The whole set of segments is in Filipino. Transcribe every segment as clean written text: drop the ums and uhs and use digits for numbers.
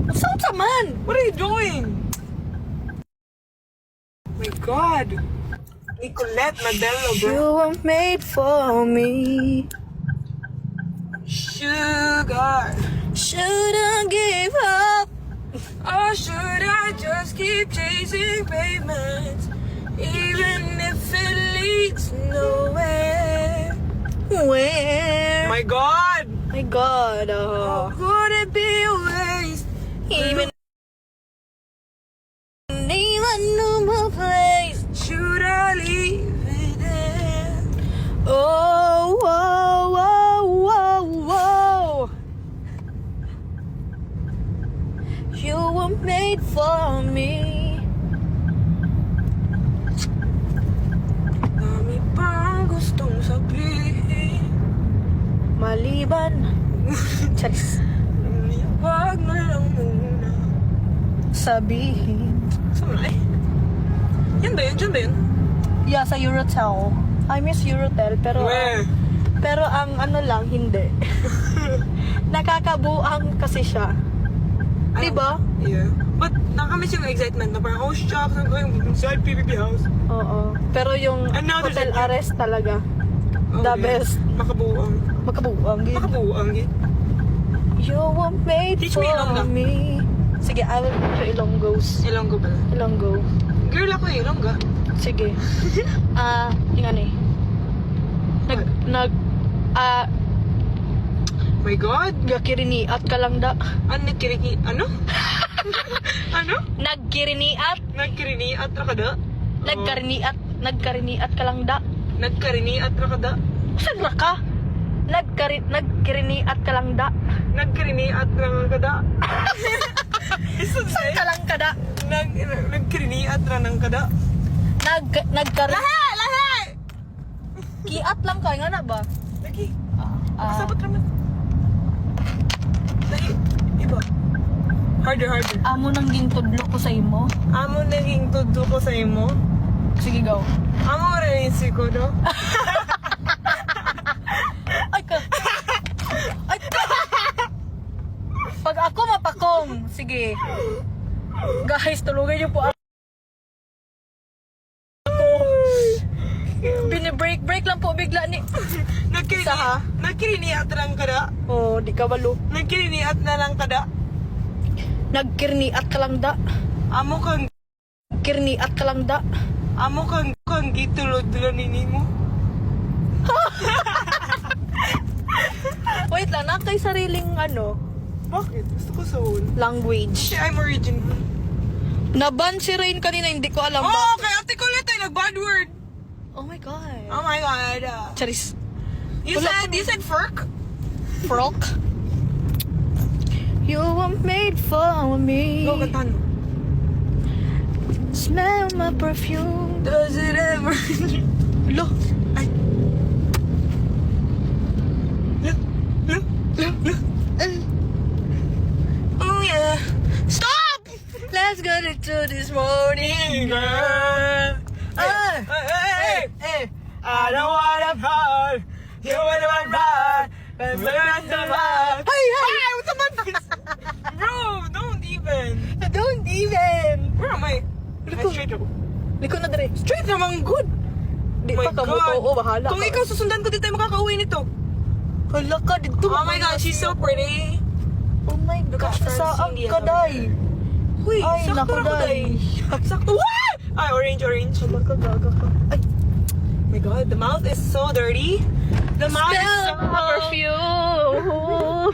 What's up, man? What are you doing? Oh my God. Nicolette Nadello, bro. You were made for me. Sugar. Shouldn't give up. Or should I just keep chasing pavements? Even if it leads nowhere. Where? My God. My God. Could it be a waste? Even knew my place. Should I leave it there? Oh, whoa, whoa, whoa, whoa. You were made for me. Dami pang gustong sabihin. Maliban. Charis. Wag na lang muna. Sabihin. Saan na eh? Yan ba yun? Diyan ba yun? Yeah, sa Eurotel. I miss Eurotel, pero Where? pero ang ano lang, hindi. Nakakabuang kasi siya. Diba? Yeah. But nakamiss yung excitement na parang, oh, shucks, I'm going inside PPP house. Oo. Pero yung And now there's hotel a- arrest talaga. Oh, The yeah. best. Makabuang. Makabuang. Gid. Makabuang, gid. You were made Teach for me Ilonggo. me. Sige, I will teach you Ilonggos. Ilonggo pala. Ilonggo. Girl ako eh, Ilongga. Sige. Yung ano eh. My God. Gakiriniat ka lang da. Ano nagkiriki? Ano? Ano? Nagkiriniat. Nagkirini at rakada? Nagkariniat ka lang da. Nagkarini at rakada? Saan ra ka? Nagkiriniat ka lang da. Nagkirini at rakada? Saan ka lang kada? Nagkirini at ranang kada? Nagkarin... Lahat! Kiat lang ka, nga na ba? Lagi. Ah, Sabot naman. Lagi. Iba. Harder. amo nang gintudlo ko sa imo. Amo naging tudo ko sa imo. Sige, go. Amo rin ko, no? Ay ka. Ay ka. Pag ako mapakong, sige. Guys, tulugan niyo po ako. Break lang po bigla ni. Isa, ha? Nagkirini at lang kada? Oh, di ka balo. Nagkirini at na lang kada? Nagkirniat ka lang da. Amo kang Kirniat ka lang da. gitulod-tulod nini mo? Wait lang, na kay sariling ano, Bakit? Gusto ko soul. language. Kasi I'm original. Naban si Rain kanina, hindi ko alam ba. Oh, kay Ate Colette ay nag-bad word. Oh my God. Oh my God. Charis. You said fork? Frog. You were made for me. Go, kantahan mo. Smell my perfume. Does it ever... Lo. Ay. Look. Oh yeah. Stop! Let's get into this morning, girl. Hey. I don't wanna fall. You wanna run. And learn to run. Hey! What the man? Bro, don't even. Don't even. Where am I? Liko. Straight ako. Liko na dre. Straight naman good. Di My pa ka mo God. to. Oh, bahala Kung ka. ikaw susundan ko, di tayo makakauwi nito. Hala ka dito. Oh my God, she's so pretty. Oh my Look at gosh, saan Francine ka, Diaz day? Uy, Ay, sakto naku, na ko, day. day. Sakto. What? Ay, orange. Hala ka, gaga ka. Ay, Oh my God, the mouth is so dirty. The mouth is so... smell my perfume.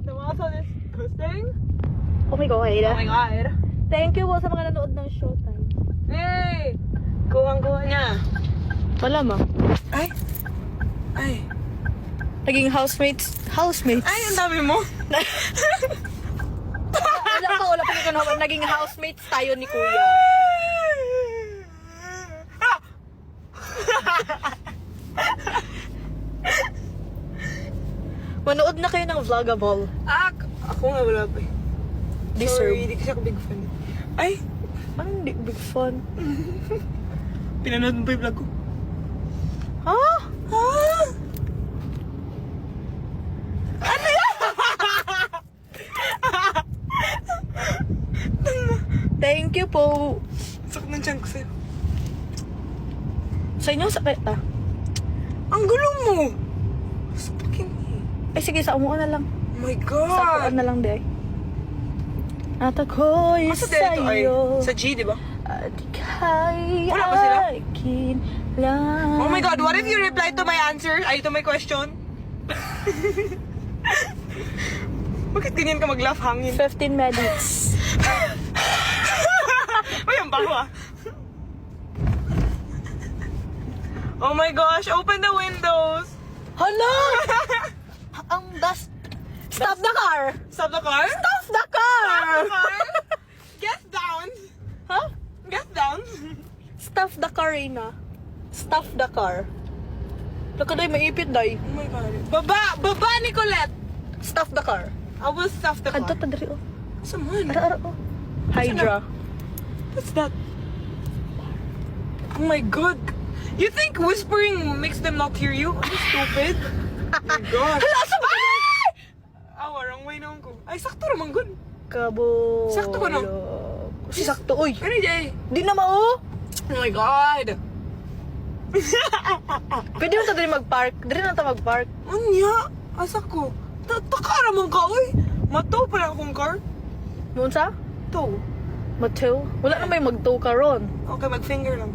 The mouth is disgusting. Oh my God. Oh my God. Thank you po sa mga nanood ng Showtime. Hey! Kuhang-kuha niya. Wala ma. Ay. Naging housemates. Ay, ang dami mo. Wala pa ko naman. Naging housemates tayo ni Kuya. Manood na kayo ng Vlogable. Ako nga wala pa eh. Deserve. Sorry, hindi kasi ako big fan. Ay! Ano hindi big fun? Pinanood mo pa yung vlog ko. Ha? Ha? Thank you po. Sakit ng tiyan ko sa'yo. Sa inyo, sakit ah. Ang gulo mo! Sakin Ay, sige, sa umuan na lang. Oh my Sa God! ukuan na lang, di ay. At ako'y Masa dito ay? sa'yo. Sa G, di ba? At ika'y Wala ba sila? akin lang. Oh my God, what if you reply to my answer? Ay, to my question? Bakit ganyan ka mag-laugh hangin? 15 minutes. Uy, ang baho ah. Oh my gosh, open the windows. Hala! Ang dust. Stop the car! Stop the car. Stop the car! Get down. Huh? Get down. Stop the car, Rina. Stop the car. Nakaday, maipit, day. Oh my God. Baba, Nicolette. Stop the car. I will stop the Kadto car. ta diri oh. Someone. Ara oh. Hydra. What's that? Oh my God. You think whispering makes them not hear you? Are you stupid? Oh my God. Hala, asa ba? Awa, wrong way naman ko. Ay, sakto naman good. Kabo. Sakto ko, no? Si sakto, uy. Kani, Jay? Di na mao. Oh my God. Pwede mo ta diri mag-park. Diri na ta mag-park. Anya? Asa ko? Taka naman ka, uy. Mataw pala akong car. Munsa? To. Mateo? Wala na may mag-tow ka ron. Okay, mag-finger lang.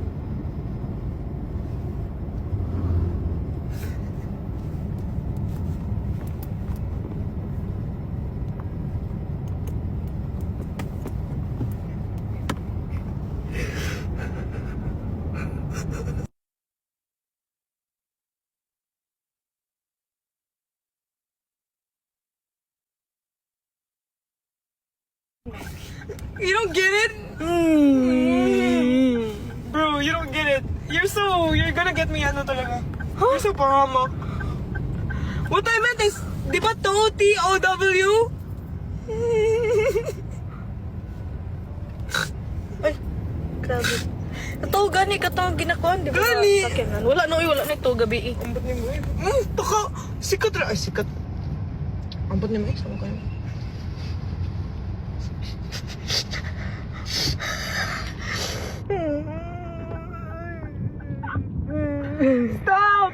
You don't get it? Bro, you don't get it. You're gonna get me ano talaga. You're so pahamak. What I meant is, di ba to? T-O-W? Ay, grabe. Ito, gani ka ito ginakuan, di ba? Gani. Sa sakyanan. Wala na, uy, wala na ito gabi eh. Ambot ni mo eh. Taka. Sikat ra. Ay, sikat. Ambot ni mo eh. Sama kayo. Stop!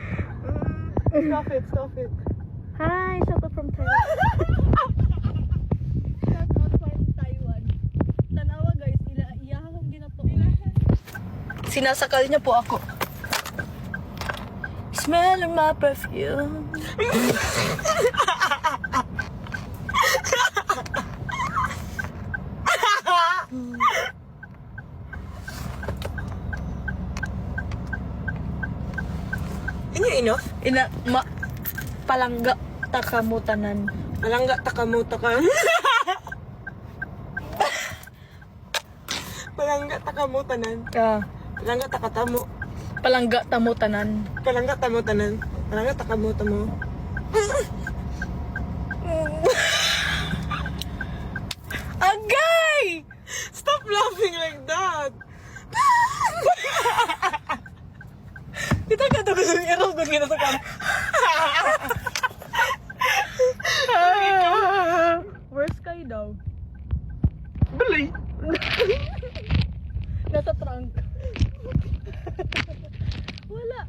Stop it, stop it. Hi, shout out from Taiwan. Shout out from Taiwan. Tanawa guys, iyahang ginato. Sinasakal niya po ako. Smell of my perfume. Inyo enough? Palangga takamutanan. Alangga takamuta ka. Palangga takamutanan. Palangga takatamo. Palangga tamutanan. Palangga tamutanan. Palangga takamuta mo. Agay! Stop laughing like that. Kita ka ito gusto niya ito kung ginasa ka. Where's Sky daw? Bali. Nasa trunk.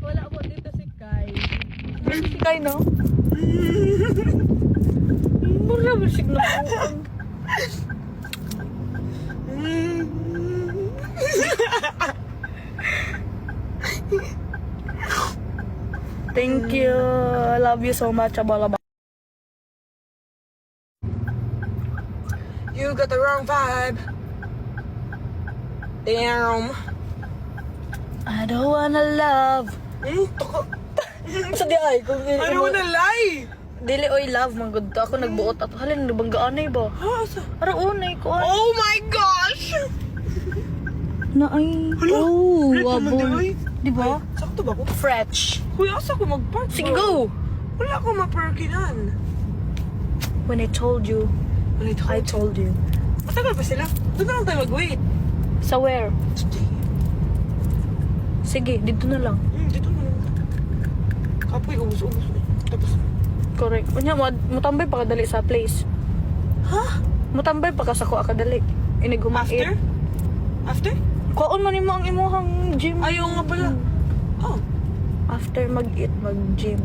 Wala po dito si Kai. Where's si Kai, no? Wala ba siya na po? Thank you. I love you so much, Abalaba. You got the wrong vibe. Damn. I don't wanna love. Sa di ay, kung I don't wanna lie. dili oy love man gud to. Ako nagbuot ato. Halin nabanggaan ay ba? Ha? Asa? Ara unay ko. Oh my gosh! Na ay. Hala, Oh, red naman wabon. di ay. Di ba? Sakto ba ko? Fresh. Kuya, asa ko mag-park? Sige, bro? go. Wala ko ma-parkinan. When I told you, I told you. Matagal pa sila. Doon na lang tayo mag-wait. Sa where? Sige, dito na lang. Dito na lang. Kapoy, ubus-ubus. Tapos, Correct. Unya, mutambay pa kadali sa place. ha? Mutambay pa ka sa ko akadali. Inig humait. After? After? Kuhaon man nimo ang imuhang gym. Ayaw nga pala. Oh, After mag-eat, mag-gym.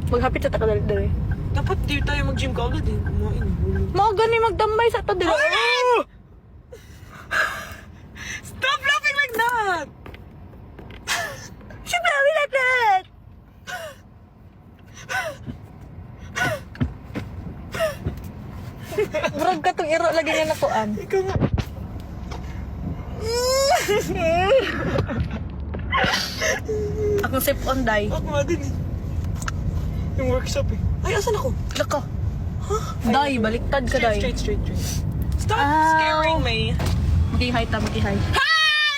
Maghapit sa takadali-dali. dapat di tayo mag-gym ka agad eh. Kumain. Mga gani magdambay sa tadila. Oh! Stop laughing like that! She very like that! Murag ka tong iro lagi nga nakuan. Ikaw nga. Akong sip on die. Ako nga din eh. Yung workshop eh. Ay, asan ako? Laka. Die, baliktad ka die. Straight. Stop Ow. scaring me. Mag-hi ta, mag-hi. Hi!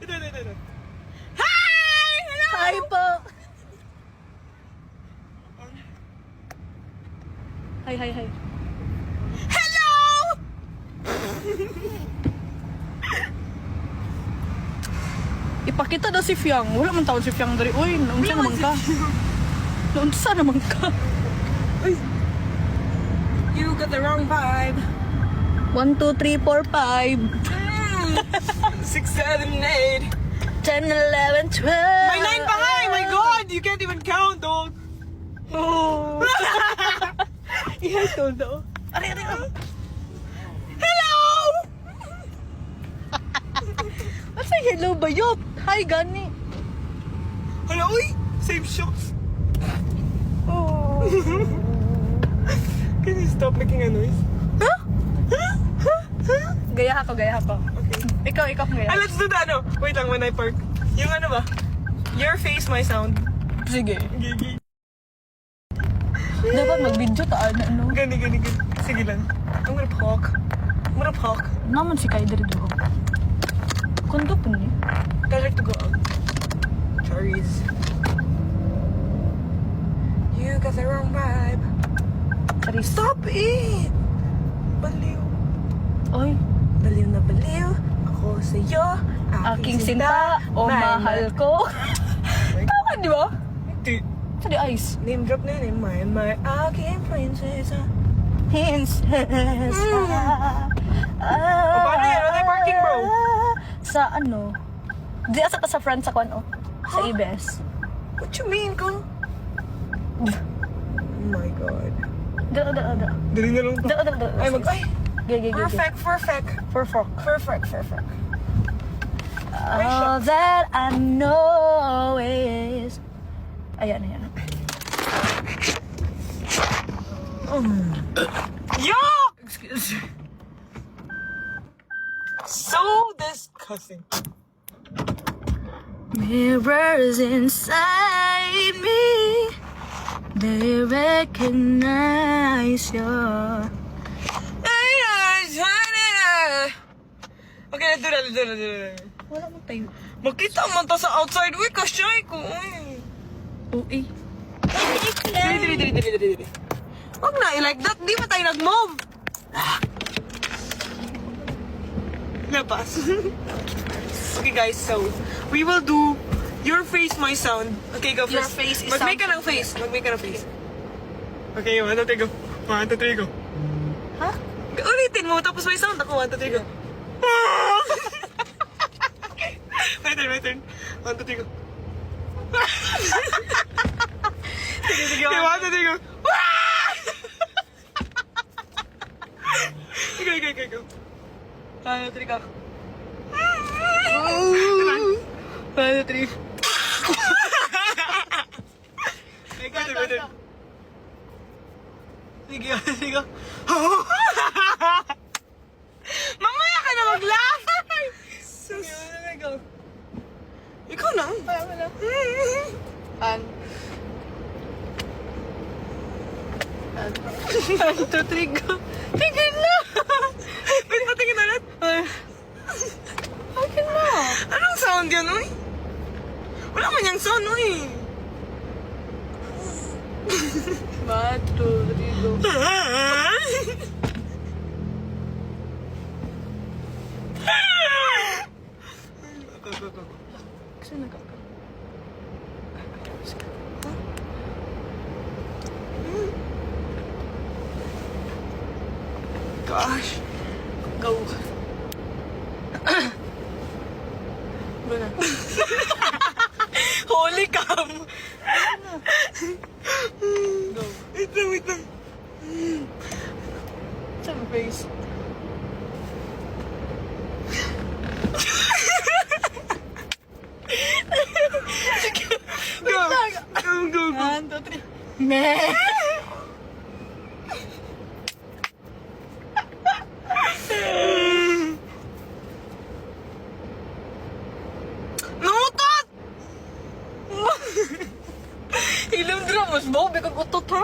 Ito. Hi! Hello! Hi po! Hi. Hello! Ipakita daw si Fiang. Wala man tawag si Fiang dari. Uy, naunsa naman ka? Naunsa naman ka? Uy. You got the wrong vibe. 1, 2, 3, 4, 5. 6, 7, 8. 10, 11, 12. May 9 pa nga eh! My God! You can't even count, dog! Oh. Ihay to daw. Ari. Hello! What's a hello bayot? Hi, gani. Hello, uy! Same shots. Oh. Can you stop making a noise? Huh? Gaya ako. Okay. Ikaw gaya. Ah, let's do that, ano? Wait lang, when I park. Yung ano ba? Your face, my sound. Sige. Gigi. Dapat mag-video ta no? Gani. Sige lang. I'm gonna park. Naman si Kai diri do. Kundo po ni. Tell her to go out. Cherries. You got the wrong vibe. Charis. Stop it! Baliw. Oy, Baliw na baliw. Ako sa'yo. aking sinta o mahal ko. Tama, di ba? Hindi. Sa di ice. Name drop na yun eh. My aking princess. Princess. paano yan? Ano yung parking, bro? Sa ano? Di asa ka sa front sa kwan, oh. Sa ABS. What you mean, kung? Oh my God. Da. Dali na lang to. Da. Ay, ay. Gigi. Perfect. All that I know is... Ayan. Yo! Excuse me. So disgusting. Mirrors inside me, they recognize your... Okay, let's do that. Wala mo tayo. Makita man ta sa outside. Uy, kasyay ko. Uy. Dili. Wag na, like that. Di ba tayo nag-move? Lapas. Okay guys, so we will do your face, my sound. Okay, go first. Your face is Mag-make ka sound. ng face. Okay, 1, 2, 3, go. 1, 2, 3, go. Ha? Ulitin mo, tapos may sound ako. 1, 2, 3, go. My turn. 1, 2, 3, go. Sige. Okay, 1, 2, 3, go. Go. 1, 2, 3, go. 1, 2, 3. Sige. Mamaya ka na mag-laugh! Sige. Ikaw na. An. 1, 2, 3, go. Tingin na! Wait, patingin na ulit. Akin na. Anong sound yan, uy? Wala man yung sound, uy. 1, 2, 3, go. Kasi nagkaka. gosh. Go. Go na. Holy cam! Go. Wait lang, wait lang. Sa face. Go! Go, go, go. 1, 2, 3. Meh! Nangutot! Ilang dramas mo? Bigag utot, ha?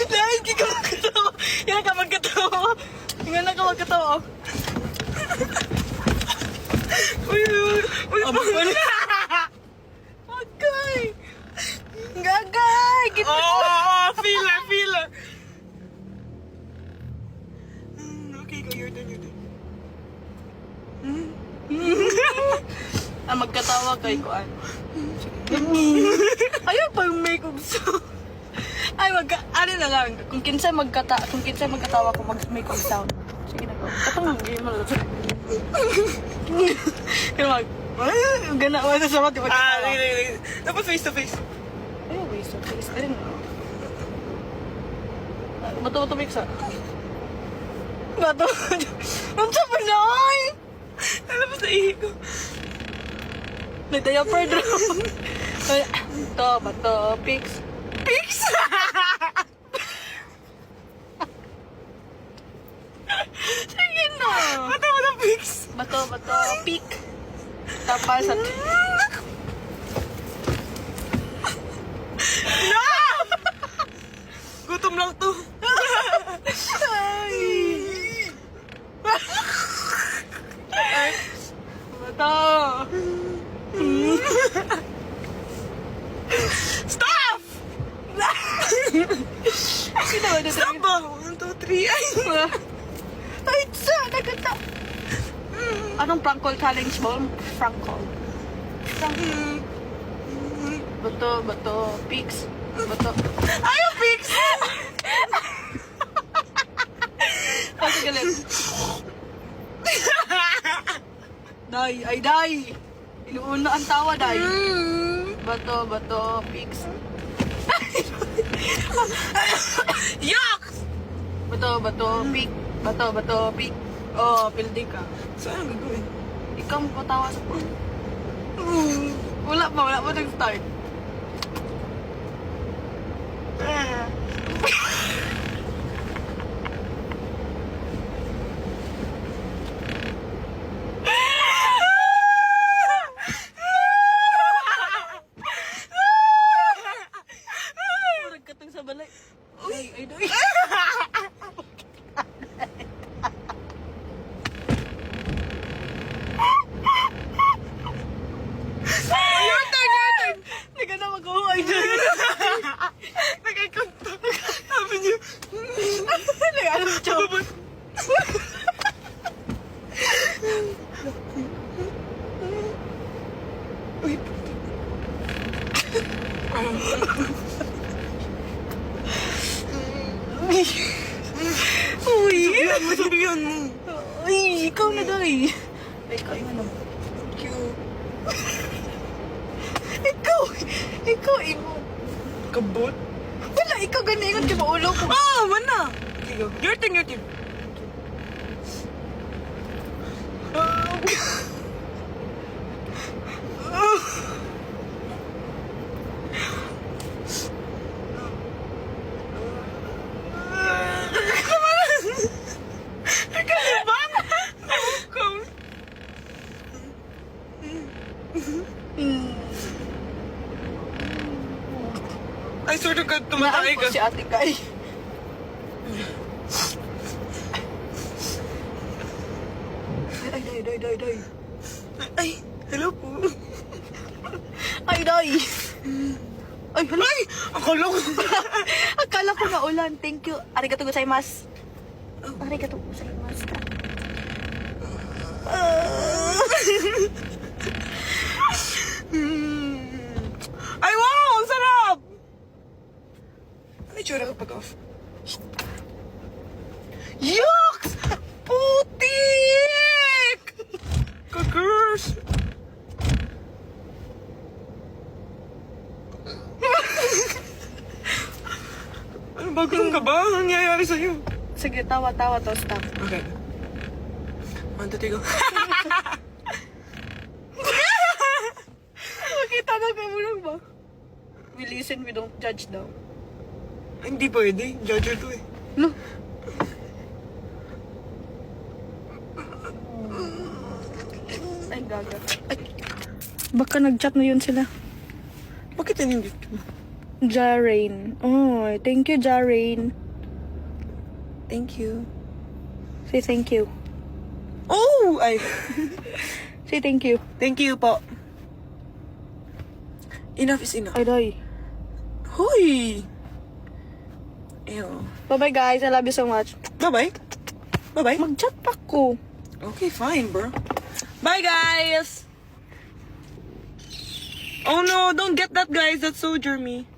Dahil di ka magkatawa. Yan ka magkatawa. Yan ka magkatawa. Uy, uy, uy. Agay! Gagay! Oh, feel her, feel her. Okay, go, your turn, your turn. Magkatawa kay Kuan. Ayun pa yung makeup so. Ay, ano na lang. Kung kinsay magkatawa ko mag-makeup sound. Sige na ko. Katong game mo lang. Kaya gana mo sa mati magkatawa. Sige. Dapat face to face. Ay, wait, so please. I don't know. Bato mix ah. Bato. Ang sabi na ay! Alam mo sa ihi ko. Nag-diaper drum. Bato, pix. Pix! Sige na. Mata mo ng pix. Bato, pick. Tapos at... No! Gutom lang to. Bato. Stop! Stop ba? 1, 2, 3. Ay! Ay, sa, nagkata. Anong prank call challenge mo? Prank call. Bato, pics. Bato. Ayaw, pix! Kasi galit. Day. Inuuna ang tawa, day. Bato, pics. Yuck! Bato, pic. Bato, pic. Oh, pildi ka. Saan ang gagawin? Ikaw magpatawa sa phone. Wala pa nag-start. Nagkatong sa balay. Ay, doy. Your turn! Hindi ka na mag-uhay doy. Nag-eye-contact. Sabi niyo. Nag-alam chow. Uy. Uy. Sabihan mo. Ay, ikaw na doy. Ay, ikaw yung ano. Cute. Ikaw, imo. Kabot? Wala, ikaw ganingon ka maulo ko. Oh, mana. Okay, go. Your turn. I swear to God, tumatay ka. Si Ate Kai. Day. Ay, hello po. Ay, day. Ay, hala. Ay, akala ko. Akala ko na ulan. Thank you. Arigato gozaimasu. Arigato gozaimasu. Ay, wow, ang sarap. itsura kapag off? Yucks! Putik! Kagers! Ano ba? Ganun ka ba? Anong nangyayari sa'yo? Sige, tawa-tawa to, stop. Okay. 1, 2, 3, go. Makita na kayo mo lang ba? We listen, we don't judge daw. Hindi pwede. Judger to eh. No. Ay, gaga. Ay. Baka nag-chat na yun sila. Bakit yan hindi? Jarain. Oh, thank you, Jarain. Thank you. Say thank you. Oh! Ay. Say thank you. Thank you po. Enough is enough. Ay, doy. Hoy! Ew. Bye-bye, guys. I love you so much. Bye-bye. Bye-bye. Mag-chat pa ko. Okay, fine, bro. Bye, guys! Oh no, don't get that, guys. That's so germy.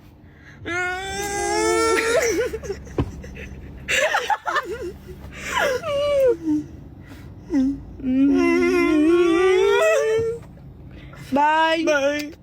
Bye. Bye.